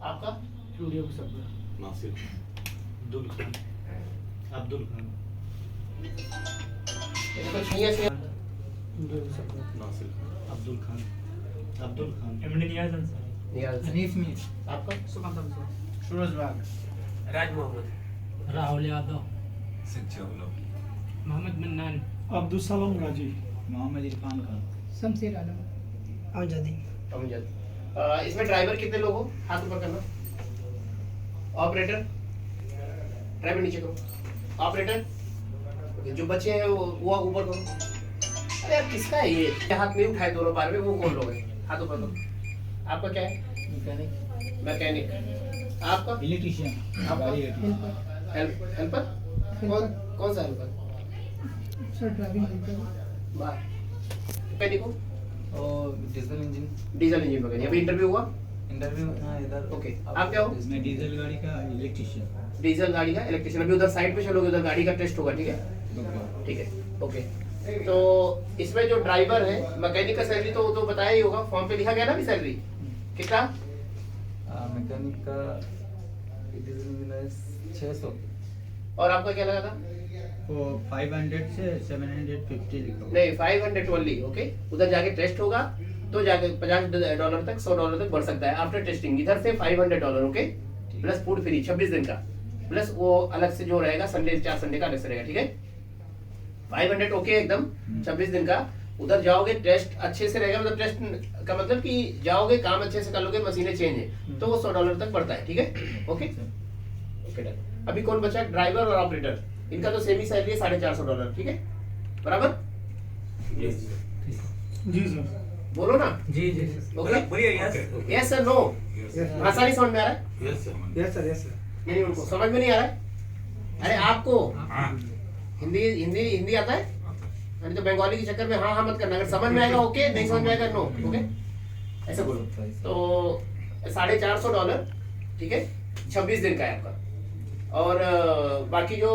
आपका स्टूडियो का सब नासिर अब्दुल खान इसको छुइए से नासिर अब्दुल खान एमडी नियाज अंसारी, नियाज हनीफ मीर, आपका सुकांत अंसारी, सूरज बाग, राज मोहम्मद, राहुल यादव, मोहम्मद मन्नान, अब्दुल सलाम गाजी, मोहम्मद इरफान खान, शमशेर आलम, आजादी। अमजद। इसमें ड्राइवर कितने लोग हो? हाथ ऊपर करना। ऑपरेटर, ड्राइवर नीचे करो। ऑपरेटर, जो बच्चे हैं वो ऊपर करो। अरे यार किसका है ये? हाथ नहीं उठाए दोनों बार में, वो कौन लोग हैं? हाथ ऊपर करो। आपका क्या है? Mechanic, mechanic. आपका इलेक्ट्रिशियन, गाड़ी हेल्पर। कौन सा हेल्पर? सर ड्राइविंग हेल्पर, बाहर। मैकेनिक हो? और diesel engine, diesel engine mechanic. अभी इंटरव्यू हुआ? इंटरव्यू हाँ इधर। ओके, आप क्या हो? इसमें डीजल गाड़ी का इलेक्ट्रिशियन। डीजल गाड़ी का इलेक्ट्रिशियन। अभी उधर साइड पे चलोगे, उधर गाड़ी का टेस्ट होगा, ठीक है? ठीक है, ओके। तो इसमें जो ड्राइवर है, मैकेनिक का सैलरी तो बताया ही होगा, फॉर्म पे लिखा गया ना भी सैलरी कितना? मैकेनिक का डीजल इंजन 600 और आपका क्या लगा था? वो 500 से 750 लिखा हुआ। नहीं, 500 ओनली। ओके, उधर जाके टेस्ट होगा तो जाके $50 तक $100 तक बढ़ सकता है आफ्टर टेस्टिंग। इधर से $500, ओके, प्लस फूड फ्री 26 दिन का, प्लस वो अलग से जो रहेगा संडे 4 संडे का अलग से रहेगा, ठीक है? 500 ओके एकदम 26 दिन का। उधर जाओगे टेस्ट अच्छे से रहेगा, मतलब टेस्ट का मतलब कि जाओगे काम अच्छे से कर लोगे, मशीनें चेंज है तो वो $100 तक बढ़ता है, ठीक है? Okay okay done. अभी कौन बचा? ड्राइवर और ऑपरेटर। इनका तो सेमी सैलरी है $450, ठीक है? बराबर? जी सर। बोलो ना। जी जी ओके, बोलिए यस। Yes sir, no. भाषा नहीं समझ में आ रहा है? यस सर नहीं, उनको समझ में नहीं आ रहा है? अरे आपको हिंदी आता है? नहीं तो बंगाली के चक्कर में हाँ हाँ मत करना। अगर समझ में आएगा ओके, नहीं समझ में आएगा नो, ओके? ऐसे बोलो। तो $450, ठीक है? 26 दिन का है आपका। और बाकी जो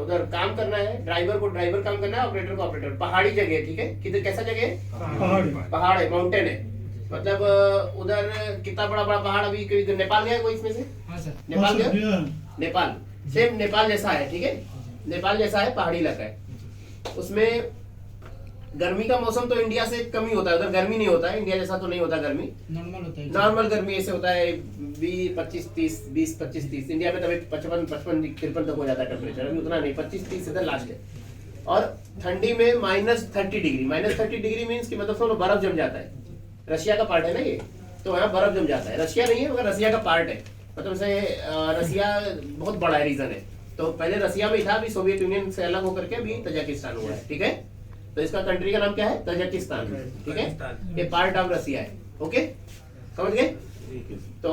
उधर काम करना है, ड्राइवर को ड्राइवर काम करना है, ऑपरेटर को ऑपरेटर। पहाड़ी जगह है, ठीक है? किधर कैसा जगह है? पहाड़ है, माउंटेन है। मतलब उधर कितना बड़ा बड़ा पहाड़? अभी कोई नेपाल गया कोई इसमें से? हाँ सर, नेपाल गया? नेपाल सेम नेपाल जैसा है, ठीक है? नेपाल जैसा है, पहाड़ी इलाका है। उसमें गर्मी का मौसम तो इंडिया से कम ही होता है, उधर गर्मी नहीं होता है, इंडिया जैसा तो नहीं होता गर्मी। नॉर्मल होता है। नॉर्मल गर्मी ऐसे होता है 20-25-30। इंडिया में तभी 55-53 तक हो जाता है टेम्परेचर। अभी उतना नहीं, 25-30 इधर लास्ट है। और ठंडी में -30 डिग्री। -30 डिग्री मीन्स कि मतलब थोड़ा बर्फ जम जाता है। रशिया का पार्ट है ना ये, तो यहाँ बर्फ जम जाता है। रशिया नहीं है मगर रशिया का पार्ट है, मतलब से रशिया बहुत बड़ा है, रीजन है। तो पहले रशिया में था, अभी सोवियत यूनियन से अलग होकर के अभी तजाकिस्तान हुआ है, ठीक है? तो इसका कंट्री का नाम क्या है? तजाकिस्तान, ठीक है? ये पार्ट ऑफ रशिया है, ओके? समझ गए? तो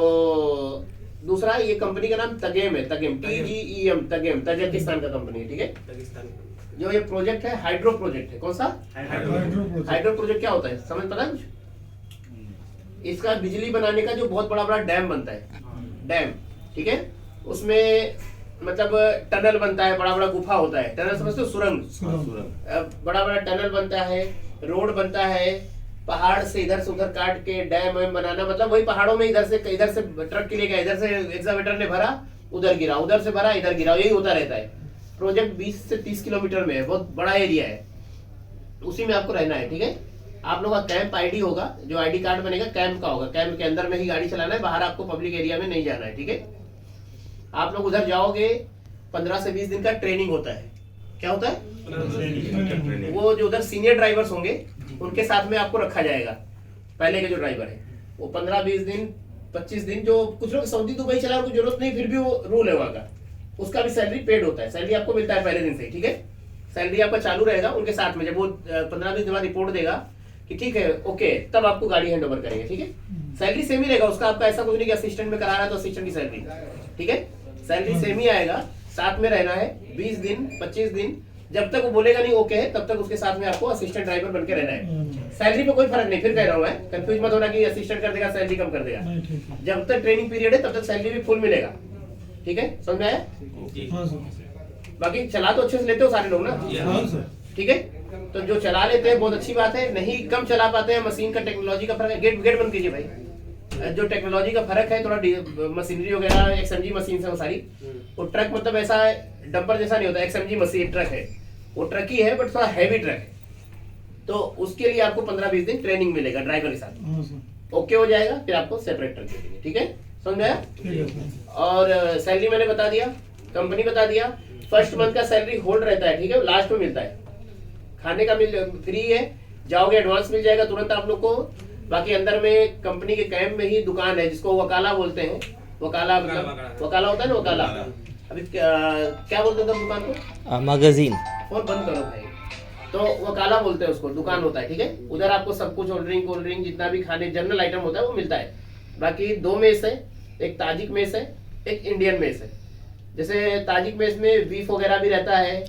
दूसरा, ये कंपनी का नाम तगेम है, तगेम, TGEM, तगेम, तजाकिस्तान का कंपनी है, ठीक है? जो ये प्रोजेक्ट है, हाइड्रो प्रोजेक्ट है। कौन सा? हाइड्रो प्रोजेक्ट क्या होता है, समझ पता है कुछ? इसका बिजली बनाने का जो बहुत बड़ा बड़ा डैम बनता है, डैम, ठीक है? उसमें मतलब टनल बनता है, बड़ा बड़ा गुफा होता है। टनल समझते हो? सुरंग। बड़ा बड़ा टनल बनता है, रोड बनता है, पहाड़ से इधर से उधर काट के डैम वैम बनाना। मतलब वही पहाड़ों में इधर से ट्रक के लिए गया, इधर से एक्सकावेटर ने भरा, उधर गिरा, उधर से भरा, इधर गिरा, यही होता रहता है। प्रोजेक्ट 20 से 30 किलोमीटर में है, बहुत बड़ा एरिया है। उसी में आपको रहना है, ठीक है? आप लोग का कैंप आईडी होगा, जो आईडी कार्ड बनेगा कैंप का होगा। कैंप के अंदर में ही गाड़ी चलाना है, बाहर आपको पब्लिक एरिया में नहीं जाना है, ठीक है? आप लोग उधर जाओगे, 15 से 20 दिन का ट्रेनिंग होता है। क्या होता है? वो जो उधर सीनियर ड्राइवर्स होंगे उनके साथ में आपको रखा जाएगा। पहले के जो ड्राइवर है वो 15-20 दिन 25 दिन, जो कुछ लोग सऊदी दुबई चला, उनको जरूरत नहीं, फिर भी वो रूल है वहाँ का, उसका भी सैलरी पेड होता है। सैलरी आपको मिलता है पहले दिन से, ठीक है? सैलरी आपका चालू रहेगा उनके साथ में। जब वो 15-20 दिन बाद रिपोर्ट देगा कि ठीक है ओके, तब आपको गाड़ी हैंड ओवर करेंगे, ठीक है? सैलरी सेम ही रहेगा उसका। आपका ऐसा कुछ नहीं कि असिस्टेंट में करा रहा है तो असिस्टेंट की सैलरी, ठीक है? सैलरी सेम ही आएगा। साथ में रहना है 20 दिन 25 दिन, जब तक वो बोलेगा नहीं ओके है, तब तक उसके साथ में आपको असिस्टेंट ड्राइवर बनके रहना है। सैलरी पे कोई फर्क नहीं, फिर कह रहा हूँ मैं, कंफ्यूज मत होना कि असिस्टेंट कर देगा सैलरी कम कर देगा। जब तक ट्रेनिंग पीरियड है तब तक सैलरी भी फुल मिलेगा, ठीक है? समझ में आया? बाकी चला तो अच्छे से लेते हो सारे लोग ना, ठीक है? तो जो चला लेते हैं बहुत अच्छी बात है, नहीं कम चला पाते हैं, मशीन का टेक्नोलॉजी का फर्क है। गेट बंद कीजिए भाई, जो टेक्नोलॉजी का फर्क है, थोड़ा मशीनरी वगैरह XMG मशीन है वो सारी। वो ट्रक मतलब ऐसा है, डंपर जैसा नहीं होता, XMG मशीन ट्रक है, वो ट्रक ही है बट थोड़ा हैवी ट्रक है। तो उसके लिए आपको 15-20 दिन ट्रेनिंग मिलेगा ड्राइवर के साथ। हाँ सर, ओके हो जाएगा, फिर आपको सेपरेट ट्रक दे देंगे। ठीक है, समझ में आया? ठीक है सर। और सैलरी मैंने बता दिया, कंपनी बता दिया। फर्स्ट मंथ का सैलरी होल्ड रहता है, ठीक है, लास्ट में मिलता है। खाने का मिल फ्री है, जाओगे एडवांस मिल जाएगा तुरंत आप लोग को। बाकी अंदर में कंपनी के कैंप में ही दुकान है जिसको वकाला बोलते हैं। वकाला मतलब वकाला होता है ना, वकाला। अभी क्या बोलते हैं दुकान को? मैगजीन। फोन बंद करो भाई। तो वकाला बोलते हैं उसको, दुकान होता है, ठीक है। उधर आपको सब कुछ कोल्ड ड्रिंक जितना भी खाने जनरल आइटम होता है वो मिलता है। बाकी 2 मेस है, एक ताजिक मेस है, एक इंडियन मेस है। जैसे ताजिक मेस में बीफ वगैरह भी रहता है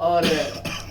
और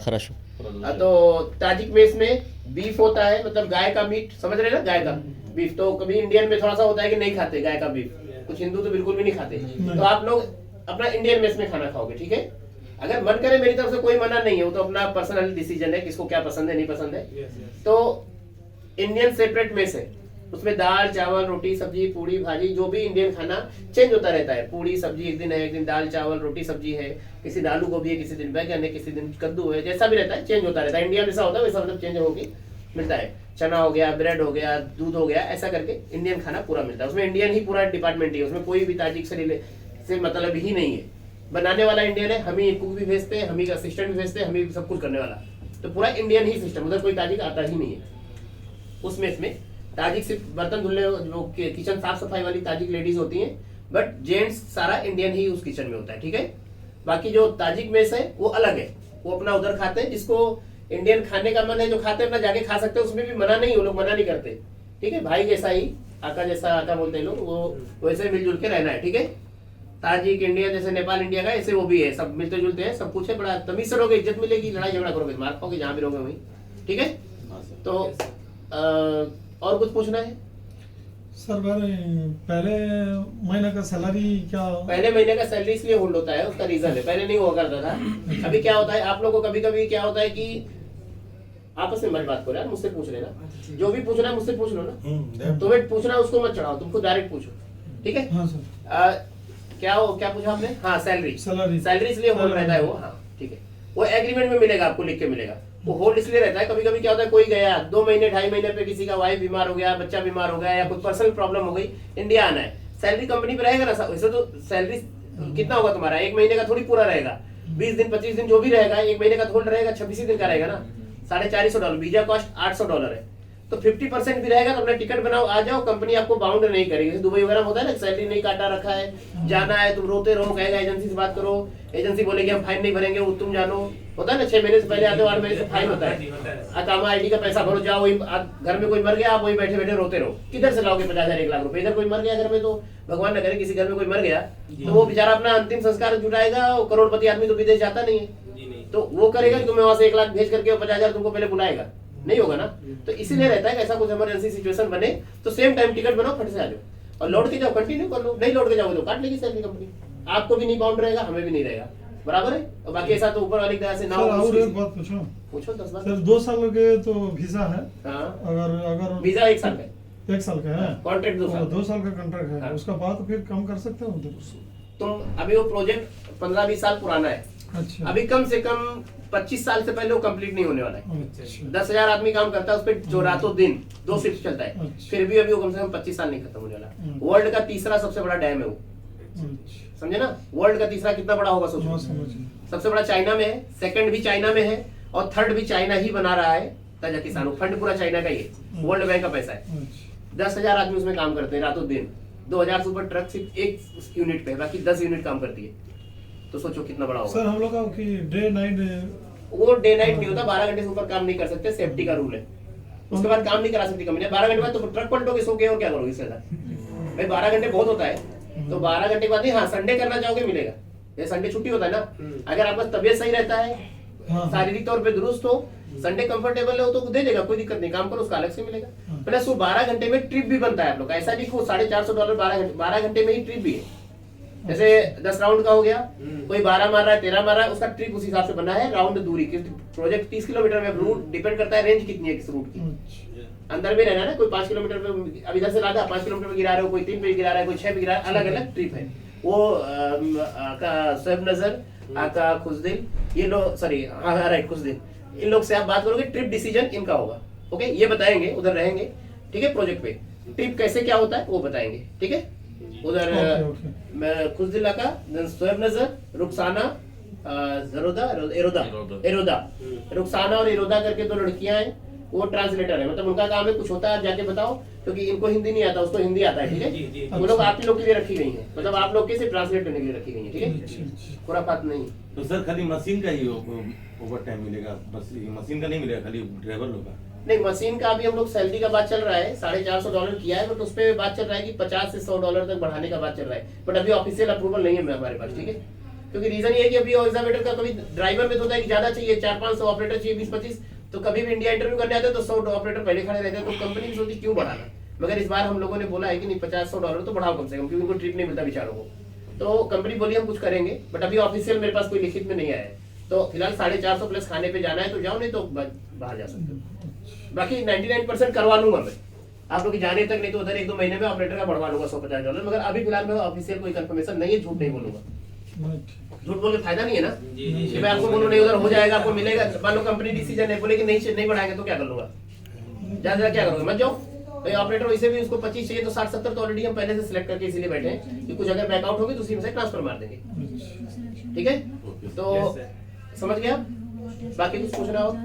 хорошо तो ताजिक मेस में बीफ होता है, मतलब गाय का मीट, समझ रहे ना, गाय का बीफ। तो कभी इंडियन में थोड़ा सा होता है कि नहीं खाते गाय का बीफ, कुछ हिंदू तो बिल्कुल भी नहीं खाते। तो आप लोग अपना इंडियन मेस में खाना खाओगे, ठीक है। अगर मन करे, मेरी तरफ से कोई मना नहीं है, वो तो अपना पर्सनल डिसीजन है किसको क्या पसंद है नहीं पसंद है। तो इंडियन सेपरेट मेस है, उसमें दाल चावल रोटी सब्जी पूड़ी भाजी जो भी इंडियन खाना चेंज होता रहता है। पूड़ी सब्जी एक दिन है, एक दिन दाल चावल रोटी सब्जी है, किसी दिन आलू गोभी है, किसी दिन बैगन है, किसी दिन कद्दू है, जैसा भी रहता है चेंज होता रहता है। इंडिया में जैसा होता है वैसा मतलब चेंज होके मिलता है। चना हो गया, ब्रेड हो गया, दूध हो गया, ऐसा करके इंडियन खाना पूरा मिलता है। उसमें इंडियन ही पूरा डिपार्टमेंट ही है, उसमें कोई भी ताजिक से मतलब ही नहीं है। बनाने वाला इंडियन है, हम ही कुक भी भेजते हैं, हम ही असिस्टेंट भी भेजते हैं, हम ही सब कुछ करने वाला। तो पूरा इंडियन ही सिस्टम, उधर कोई ताजिक आता ही नहीं है। उसमें इसमें ताजिक सिर्फ बर्तन धुलने, जो किचन साफ सफाई वाली ताजिक लेडीज होती हैं, बट जेंट्स सारा इंडियन ही उस किचन में होता है, ठीक है। बाकी जो ताजिक मेस है वो अलग है, वो अपना उधर खाते हैं। जिसको इंडियन खाने का मन है, जो खाते हैं अपना जाके खा सकते हैं, उसमें भी मना नहीं, वो लोग मना नहीं करते, ठीक है। भाई जैसा ही, आका जैसा, आका बोलते हैं लोग, वो वैसे मिलजुल के रहना है, ठीक है। ताजिक इंडिया जैसे नेपाल इंडिया का, ऐसे वो भी है, सब मिलते जुलते हैं, सब कुछ है। बड़ा तमीज से रहोगे, इज्जत मिलेगी, लड़ाई झगड़ा करोगे मार खाओगे, जहाँ भी रहोगे वहीं, ठीक है। तो और कुछ पूछना है सर? पहले महीने का सैलरी क्या? पहले महीने का सैलरी इसलिए होल्ड होता है, उसका रीजन है, पहले नहीं हुआ करता था। अभी क्या होता है, आप लोगों को कभी कभी क्या होता है कि आपस में मत बात करो यार, मुझसे पूछ लेना, जो भी पूछना है मुझसे पूछ लो ना। तुम्हें पूछना है उसको मत चढ़ाओ, तुमको डायरेक्ट पूछो, ठीक है। हाँ सर। क्या पूछा आपने? हाँ, सैलरी सैलरी इसलिए होल्ड रहता है वो, हाँ ठीक है। वो एग्रीमेंट में मिलेगा, आपको लिख के मिलेगा। वो होल्ड इसलिए रहता है, कभी कभी क्या होता है, कोई गया 2 महीने 2.5 महीने पे, किसी का वाइफ बीमार हो गया, बच्चा बीमार हो गया, या कोई पर्सनल प्रॉब्लम हो गई, इंडिया आना है, सैलरी कंपनी पे रहेगा ना। वैसे तो सैलरी कितना होगा तुम्हारा, 1 महीने का थोड़ी पूरा रहेगा, 20 दिन 25 दिन जो भी रहेगा, 1 महीने का होल्ड रहेगा, 26 दिन का रहेगा ना। $450, वीजा कॉस्ट $800 है। तो 50% भी रहेगा तो अपना टिकट बनाओ, आ जाओ, कंपनी आपको बाउंड नहीं करेगी। जैसे दुबई वगैरह होता है ना, सैलरी नहीं काटा रखा है, जाना है, तुम रोते रहो, कहेगा एजेंसी से बात करो, एजेंसी बोलेगी हम फाइन नहीं भरेंगे, वो तुम जानो, होता है ना। 6 महीने से पहले आते हो, 8 महीने से फाइन होता है। अकामा ID का पैसा भरो, जाओ, वही घर में कोई मर गया, आप वही बैठे बैठे रोते रहो। किधर से लाओगे 50,000 1 लाख रुपए? इधर कोई मर गया घर में तो भगवान न करे किसी घर में कोई मर गया, तो वो बेचारा अपना अंतिम संस्कार जुटाएगा। करोड़पति आदमी तो विदेश जाता नहीं है, तो वो करेगा कि तुम्हें वहां से 1 लाख भेज करके 50,000 तुमको पहले बुलाएगा, नहीं होगा ना। तो इसीलिए रहता है कि ऐसा कुछ इमरजेंसी सिचुएशन बने तो सेम टाइम टिकट बनाओ, फट से आ जाओ और लौट के जाओ, कंटिन्यू कर लो। नहीं लौट के जाओगे तो काट लेगी सैलरी कंपनी, आपको भी नहीं बाउंड रहेगा, हमें भी नहीं रहेगा, बराबर है। और बाकी ऐसा तो ऊपर वाली तरह से ना हो। और एक बात पूछो 10 बार सर, 2 साल के तो वीजा है। हाँ, अगर वीजा 1 साल का, 1 साल का है, कॉन्ट्रैक्ट 2 साल का कॉन्ट्रैक्ट है, हाँ। उसका बाद फिर कम कर सकते हो उधर? तुम अभी वो प्रोजेक्ट 15-20 साल पुराना है, अच्छा। अभी कम से कम 25 साल से पहले वो कंप्लीट नहीं होने वाला है। अच्छा। 10,000 आदमी काम करता है उस पर, जो रातों दिन 2 शिफ्ट चलता है, अच्छा। फिर भी अभी वो कम से कम 25 साल नहीं खत्म होने वाला। वर्ल्ड का तीसरा सबसे बड़ा डैम है वो, अच्छा। समझे ना। वर्ल्ड का तीसरा कितना बड़ा होगा सोचो। हाँ, समझिए। सबसे बड़ा चाइना में है, सेकंड भी चाइना में है, और थर्ड भी चाइना ही बना रहा है, ताजिकिस्तान। फंड पूरा चाइना का ही है, वर्ल्ड बैंक का पैसा है। अच्छा। 10,000 आदमी उसमें काम करते हैं रातों दिन। 2,000 से ऊपर ट्रक सिर्फ एक यूनिट पे है, बाकी 10 यूनिट काम करती है। तो सोचो कितना बड़ा होगा। सर हम लोग का कि डे नाइट, वो डे नाइट नहीं होता, 12 घंटे से ऊपर काम नहीं कर सकते, सेफ्टी का रूल है। उसके बाद काम नहीं करा सकती कंपनी। 12 घंटे बाद तो ट्रक पलटोगे, सो के और क्या करोगे इससे ज्यादा? भाई 12 घंटे बहुत होता है, तो 12 घंटे के बाद ही, हाँ संडे करना चाहोगे मिलेगा, ये संडे छुट्टी होता है ना। अगर आपका तबियत सही रहता है, हाँ। शारीरिक तौर पे दुरुस्त हो, संडे कंफर्टेबल हो, तो दे देगा, कोई दिक्कत नहीं, काम करो, उसका अलग से मिलेगा। प्लस वो 12 घंटे में ट्रिप भी बनता है आप लोग का, ऐसा नहीं कि वो $450 12 घंटे में ही ट्रिप भी है। जैसे 10 राउंड का हो गया, कोई 12 मार रहा है, 13 मार रहा है, उसका ट्रिप उस हिसाब से बना है, राउंड दूरी की। प्रोजेक्ट 30 किलोमीटर में, रूट डिपेंड करता है रेंज कितनी है किस रूट की। अच्छा अंदर में रहना है ना, कोई 5 किलोमीटर पे, अब इधर से लादा 5 किलोमीटर पे गिरा रहे हो, कोई 3 पे गिरा रहा है, कोई 6 पे गिरा रहा है, अलग अलग ट्रिप है। वो आका शोएब नजर, आका खुशदिल, ये लोग, सॉरी हाँ राइट खुशदिल, इन लोग से आप बात करोगे, ट्रिप डिसीजन इनका होगा। ओके, ये बताएंगे, उधर रहेंगे, ठीक है। प्रोजेक्ट पे ट्रिप कैसे क्या होता है वो बताएंगे, ठीक है। उधर मैं खुशदिल आका, शोएब नजर, रुखसाना, जरोदा, एरोदा, रुखसाना और एरोदा करके 2 लड़कियां हैं, वो ट्रांसलेटर है, मतलब उनका काम है, कुछ होता है आप जाके बताओ, क्योंकि इनको हिंदी नहीं आता, उसको हिंदी आता है, ठीक है। वो लोग आप ही लोग के लिए रखी गई हैं, मतलब आप लोग के से ट्रांसलेट करने के लिए रखी गई हैं, ठीक है। पूरा बात नहीं। तो सर खाली मशीन का ही ओवर टाइम मिलेगा, बस ये मशीन का नहीं मिलेगा, खाली ड्राइवर लोग का? नहीं, मशीन का अभी हम लोग सैलरी का बात चल रहा है, $450 किया है, बट उस पर बात चल रहा है कि $50 से $100 तक बढ़ाने का बात चल रहा है, बट अभी ऑफिशियल अप्रूवल नहीं है हमारे पास, ठीक है। क्योंकि रीजन ये है कि अभी एग्जामिनेटर का कभी ड्राइवर में तो होता है कि ज्यादा चाहिए, 400-500 ऑपरेटर चाहिए, 20-25, तो कभी भी इंडिया इंटरव्यू करने आते हैं तो 100 ऑपरेटर पहले खड़े रहते हैं, तो कंपनी भी सोचती क्यों बढ़ाना। मगर इस बार हम लोगों ने बोला है कि नहीं, $50-100 तो बढ़ाओ कम से कम, क्योंकि उनको ट्रिप नहीं मिलता बेचारों को। तो कंपनी बोली हम कुछ करेंगे, बट अभी ऑफिशियल मेरे पास कोई लिखित में नहीं आया है। तो फिलहाल 450 प्लस खाने पे जाना है तो जाओ, नहीं तो बाहर जा सकते हो। बाकी 99% करवा लूंगा मैं, आप लोग जाने तक, नहीं तो उधर 1-2 महीने में ऑपरेटर का बढ़वा लूंगा $150, मगर अभी फिलहाल मैं ऑफिशियल कोई कंफर्मेशन नहीं है, झूठ नहीं बोलूंगा। झूठ बोल के फायदा नहीं है ना कि मैं आपको बोलूं नहीं उधर हो जाएगा, आपको मिलेगा, मान लो कंपनी डिसीजन है, बोले कि नहीं बढ़ाएंगे तो क्या कर लूंगा, ज्यादा क्या करोगे, मत जाओ। तो ऑपरेटर वैसे भी उसको 25 चाहिए, तो 60-70 तो ऑलरेडी हम पहले से सिलेक्ट करके इसीलिए बैठे हैं कि कुछ अगर बैकआउट होगी तो उसी में से ट्रांसफर मार देंगे, ठीक है। तो समझ गया, बाकी कुछ पूछना हो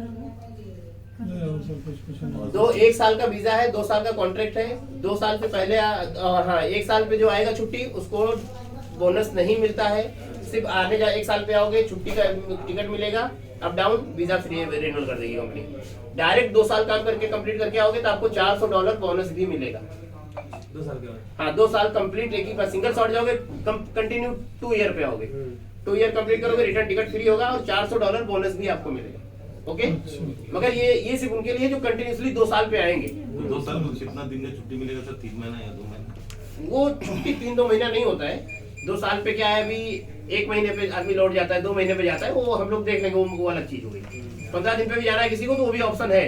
तो 1 साल का वीजा है, 2 साल का कॉन्ट्रैक्ट है, 2 साल से पहले हाँ 1 साल पे जो आएगा छुट्टी उसको बोनस नहीं मिलता है, सिर्फ आने जा 1 साल पे आओगे छुट्टी का टिकट मिलेगा, up down visa free renewal कर देगी कंपनी। डायरेक्ट 2 साल काम करके कंप्लीट करके आओगे तो आपको $400 बोनस भी मिलेगा। 2 साल के बाद? हाँ 2 साल कंप्लीट, एक ही बार सिंगल शॉट जाओगे, कंटिन्यू 2 ईयर पे आओगे, 2 ईयर कंप्लीट करोगे, रिटर्न टिकट फ्री होगा और $400 बोनस भी आपको मिलेगा। ओके, मगर ये सिर्फ उनके लिए जो कंटिन्यूसली 2 साल पे आएंगे। 2 साल में कितना दिन का छुट्टी मिलेगा सर, 3 महीना या 2 महीना? वो छुट्टी 3-2 महीना नहीं होता है, 2 साल पे क्या है, अभी 1 महीने पे आदमी लौट जाता है, 2 महीने पे जाता है, वो हम लोग देख लेंगे, वो अलग चीज होगी। 15 दिन पे भी जाना है किसी को तो वो भी ऑप्शन है,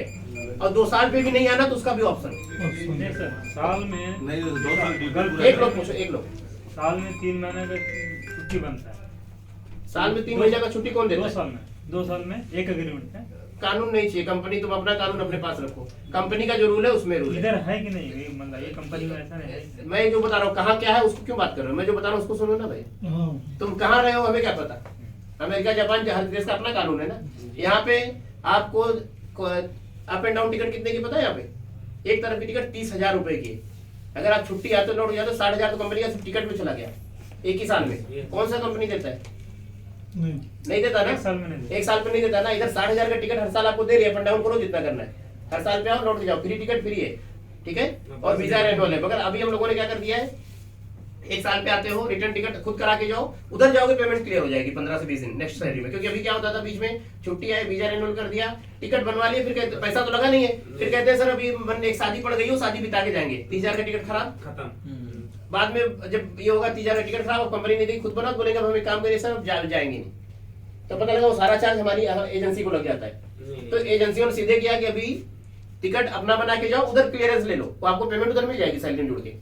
और 2 साल पे भी नहीं आना तो उसका भी ऑप्शन है। नहीं सर, साल में नहीं 2 साल ड्यूटी एक लोग पूछो, एक लोग साल में 3 महीने का छुट्टी बनता है। साल में 3 महीने का छुट्टी कौन देता है? 2 साल में एक एग्रीमेंट है। कानून नहीं चाहिए, कंपनी तुम अपना कानून अपने पास रखो, कंपनी का जो रूल है उसमें रूल है। इधर है कि नहीं, ये मतलब ये कंपनी में ऐसा नहीं है। मैं जो बता रहा हूँ कहाँ क्या है उसको क्यों बात कर रहे हो, मैं जो बता रहा हूँ उसको सुनो ना भाई। तुम कहाँ रहे हो हमें क्या पता, अमेरिका जापान हर देश का अपना कानून है ना। यहाँ पे आपको अप एंड डाउन टिकट कितने की पता है? यहाँ पे एक तरफ की टिकट 30,000 रुपए की, अगर आप छुट्टी आते लौट जाते 60,000 तो कंपनी का टिकट में चला गया एक ही साल में। कौन सा कंपनी देता है? नहीं देता ना, 1 साल पे नहीं देता ना। इधर 60,000 का टिकट हर साल आपको दे रही है, अप एंड डाउन करो जितना करना है, हर साल पे आओ लौट के जाओ, फ्री टिकट फ्री है, ठीक है, और वीजा रेंटल है। मगर अभी हम लोगों ने क्या कर दिया है, 1 साल पे आते हो रिटर्न टिकट खुद करा के जाओ, उधर जाओगे पेमेंट क्लियर हो जाएगी 15 से 20 दिन नेक्स्ट सैलरी में। क्योंकि अभी क्या होता था, बीच में छुट्टी आई, वीजा रेन्यूअल कर दिया, टिकट बनवा लिया, फिर कहते पैसा तो लगा नहीं है, फिर कहते हैं सर अभी एक शादी पड़ गई हो, शादी बिता के जाएंगे, 30,000 का टिकट खराब खत्म। बाद में जब ये होगा 30,000 का टिकट खराब, कंपनी नहीं दी, खुद बना, बोलेंगे हम एक काम करिए सर जाएंगे नहीं, तो पता लगा वो सारा चार्ज हमारी एजेंसी को लग जाता है। तो एजेंसियों ने सीधे किया कि अभी टिकट अपना बना के जाओ, उधर क्लियरेंस ले लो, तो आपको पेमेंट उधर मिल जाएगी सैलरी में जुड़ के।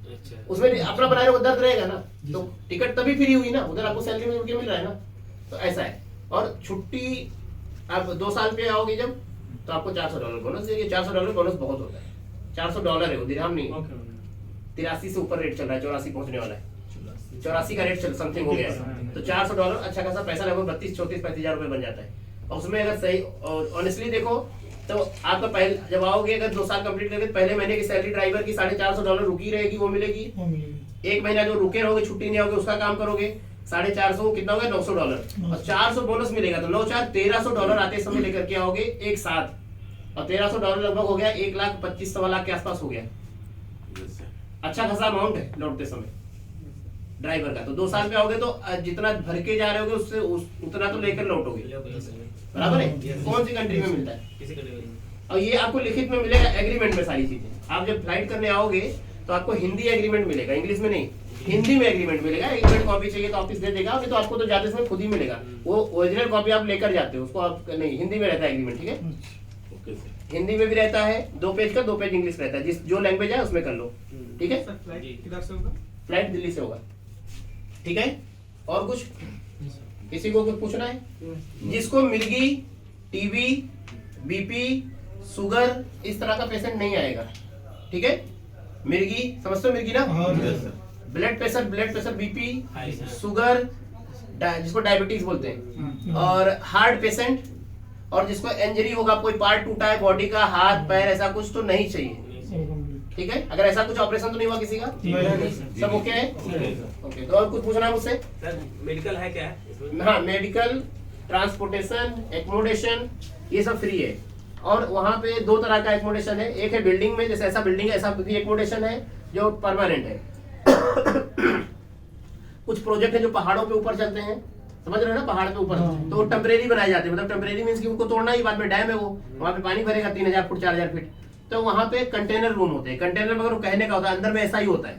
उसमें अपना बनाए रहो, दर्द रहेगा ना, तो टिकट तभी फ्री हुई ना, उधर आपको सैलरी में जुड़ के मिल रहा है ना, तो ऐसा है। और छुट्टी आप 2 साल पे आओगे जब, तो आपको $400 बोनस देंगे। $400 बोनस बहुत होता है, $400 है वो, दिरहम नहीं। 83 से ऊपर रेट चल रहा है, 84 पहुंचने वाला है, 84 का रेट समथिंग हो गया है, तो $400 अच्छा खासा पैसा, लगभग 32-34-35,000 रुपए बन जाता है। और उसमें अगर सही ऑनेस्टली देखो तो आपका पहले जब आओगे, अगर 2 साल कंप्लीट करके पहले महीने की सैलरी ड्राइवर की $450 रुकी रहेगी, वो मिलेगी। 1 महीना जो रुके रहोगे, छुट्टी नहीं आओगे, उसका काम करोगे, 450 कितना हो गया, $900, और 400 बोनस मिलेगा, तो 9-4 $1,300 आते समय लेकर के आओगे एक साथ, और $1,300 लगभग हो गया 1,25,000 के आसपास हो गया। अच्छा खासा अमाउंट है लौटते समय ड्राइवर का। तो 2 साल पे आओगे तो जितना भर के जा रहे होगे उससे उतना तो लेकर लौटोगे, बराबर है। कौन सी कंट्री में मिलता है, और ये आपको लिखित में मिलेगा एग्रीमेंट में सारी चीजें। आप जब फ्लाइट करने आओगे तो तो आपको हिंदी एग्रीमेंट मिलेगा, इंग्लिश में नहीं, हिंदी में एग्रीमेंट मिलेगा। एग्रीमेंट कॉपी चाहिए तो ऑफिस दे देगा, नहीं तो आपको तो जाते समय खुद ही मिलेगा। वो ओरिजिनल कॉपी आप लेकर जाते हो, उसको आप नहीं, हिंदी में रहता है एग्रीमेंट, ठीक है। Okay sir. हिंदी में भी रहता है, 2 पेज का, 2 पेज इंग्लिश रहता है, जिस जो लैंग्वेज है उसमें कर लो, ठीक है। किधर से होगा? फ्लाइट दिल्ली से होगा, ठीक है। और कुछ किसी को कुछ पूछना है? जिसको मिर्गी, टीबी, बीपी, शुगर इस तरह का पेशेंट नहीं आएगा, ठीक है। मिर्गी समझते हो, मिर्गी ना, हाँ yes sir. Blood pressure, BP, sugar, जिसको डायबिटीज बोलते हैं, और हार्ट पेशेंट, और जिसको इंजरी होगा, कोई पार्ट टूटा है बॉडी का, हाथ पैर ऐसा कुछ तो नहीं चाहिए, ठीक है। अगर ऐसा कुछ ऑपरेशन तो नहीं हुआ किसी का, सब ओके है, ओके। तो और कुछ पूछना है मुझसे? सर मेडिकल है क्या है? हाँ, मेडिकल, ट्रांसपोर्टेशन, एकोमोडेशन ये सब फ्री है। और वहाँ पे 2 तरह का एकोमोडेशन है, एक है बिल्डिंग में, जैसे ऐसा बिल्डिंग है ऐसा भी एकोमोडेशन है जो परमानेंट है। कुछ प्रोजेक्ट है जो पहाड़ों पे ऊपर चलते हैं, समझ रहे हो ना, पहाड़ पे ऊपर, तो वो टेम्परेरी बनाए जाते हैं, मतलब टेम्परेरी मींस कि उनको तोड़ना ही, बाद में डैम है वो, वहाँ पे पानी भरेगा 3000 फुट 4000 फीट, तो वहाँ पे कंटेनर रूम होते हैं। कंटेनर मगर वो कहने का होता है, अंदर में ऐसा ही होता है,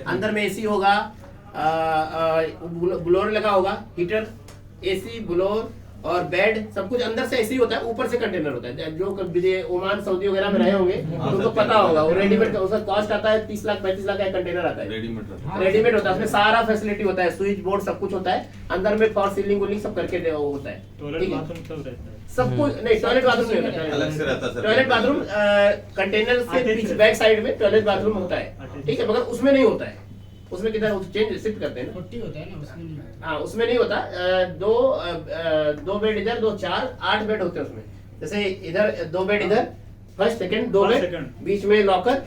अंदर में एसी होगा, ब्लोअर लगा होगा, हीटर, एसी, ब्लोअर और बेड, सब कुछ अंदर से ऐसे ही होता है, ऊपर से कंटेनर होता है। जो कभी ओमान सऊदी वगैरह में रहे होंगे तो उनको पता होगा, वो रेडीमेड का उसका कॉस्ट आता है 30 लाख 35 लाख का कंटेनर आता है, रेडीमेड होता है, उसमें सारा फैसिलिटी होता है, स्विच बोर्ड सब कुछ होता है, अंदर में फॉर सीलिंग वूलिंग सब करके होता है, टॉयलेट ठीक है। बाथरूम सब रहता है। सब कुछ नहीं, टॉयलेट बाथरूम नहीं होता, अलग से रहता है सर। टॉयलेट बाथरूम कंटेनर से पीछे बैक साइड में टॉयलेट बाथरूम होता है, ठीक है, मगर उसमें नहीं होता है, उसमें किधर चेंज शिफ्ट करते हैं ना, 40 होता है ना उसमें नहीं। हाँ उसमें नहीं होता। दो बेड इधर, 2 4 8 बेड होते हैं उसमें, जैसे इधर 2 बेड इधर, first second 2 First, bed, second। बीच में locker,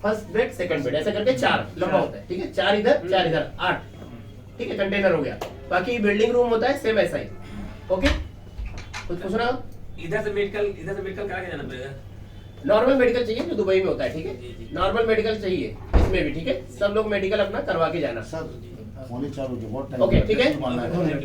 first bed second bed, ऐसा करके 4 लंबा होता है, ठीक है। 4 इधर 4 इधर 8, ठीक है, कंटेनर हो गया। बाकी बिल्डिंग रूम होता है सेम ऐसा ही, ओके। कुछ पूछ रहा हो? इधर से मेडिकल करा के जाना पड़ेगा? नॉर्मल मेडिकल चाहिए जो दुबई में होता है, ठीक है, नॉर्मल मेडिकल चाहिए इसमें भी, ठीक है। सब लोग मेडिकल अपना करवा के जाना, सर 3:45 बहुत टाइम ओके, ठीक है। मानना है।